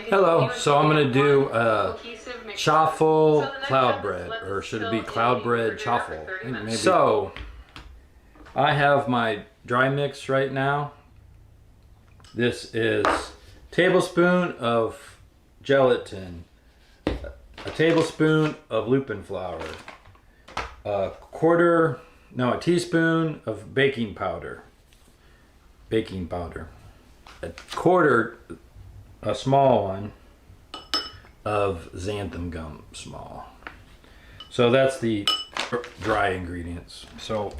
Hello, so I'm going to do Chaffle cloud bread, or should it be cloud bread chaffle? Maybe. So, I have my dry mix right now. This is a tablespoon of gelatin, a tablespoon of Lupin Flour, a teaspoon of baking powder, a quarter, a small one, of Xanthan Gum, small. So that's the dry ingredients. So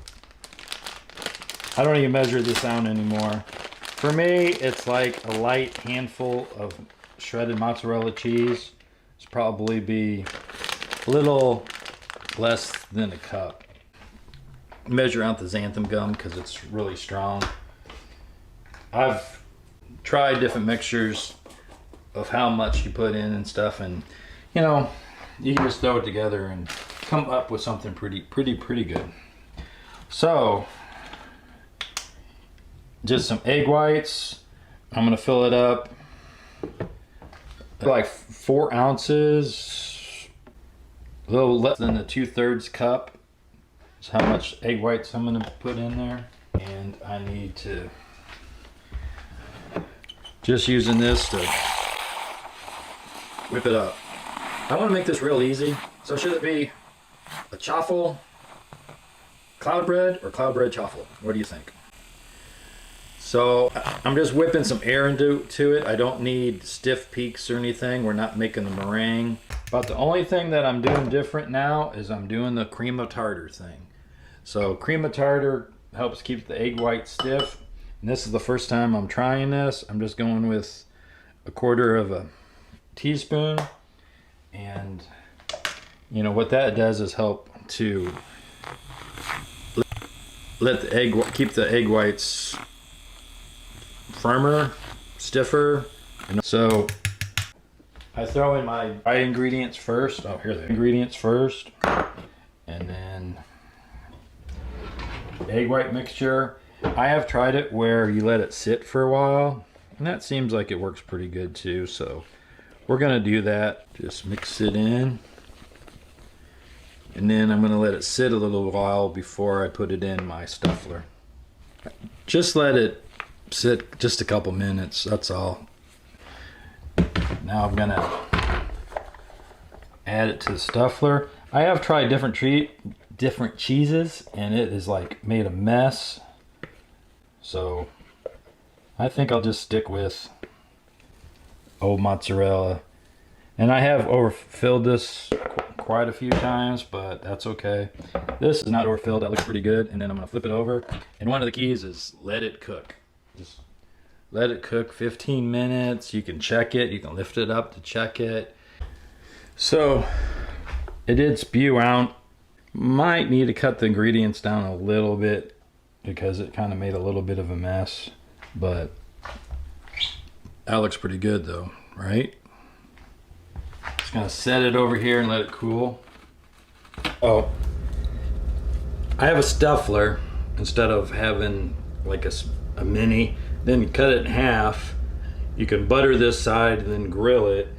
I don't even measure this out anymore. For me, it's like a light handful of shredded mozzarella cheese. It's probably be a little less than a cup. Measure out the Xanthan Gum because it's really strong. I've tried different mixtures of how much you put in and stuff, and you know, you can just throw it together and come up with something pretty good. So just some egg whites. I'm gonna fill it up like 4 ounces, a little less than the 2/3 cup. That's how much egg whites I'm gonna put in there. And I need to just using this to whip it up. I want to make this real easy. So should it be a chaffle cloud bread or cloud bread chaffle? What do you think? So I'm just whipping some air into it. I don't need stiff peaks or anything. We're not making the meringue. But the only thing that I'm doing different now is I'm doing the cream of tartar thing. So cream of tartar helps keep the egg white stiff. And this is the first time I'm trying this. I'm just going with a quarter of a teaspoon, and you know what that does is help to let the egg keep the egg whites firmer, stiffer. So I throw in my dry ingredients first. Oh, here are the ingredients first, and then egg white mixture. I have tried it where you let it sit for a while, and that seems like it works pretty good too. So we're gonna do that. Just mix it in, and then I'm gonna let it sit a little while before I put it in my stuffler. Just let it sit just a couple minutes, that's all. Now I'm gonna add it to the stuffler. I have tried different cheeses, and it is like made a mess. So I think I'll just stick with old mozzarella. And I have overfilled this quite a few times, but that's okay. This is not overfilled. That looks pretty good. And then I'm gonna flip it over. And one of the keys is let it cook. Just let it cook 15 minutes. You can check it. You can lift it up to check it. So it did spew out. Might need to cut the ingredients down a little bit because it kind of made a little bit of a mess, but that looks pretty good though, right? Just gonna set it over here and let it cool. Oh, I have a stuffler instead of having like a mini. Then you cut it in half. You can butter this side and then grill it,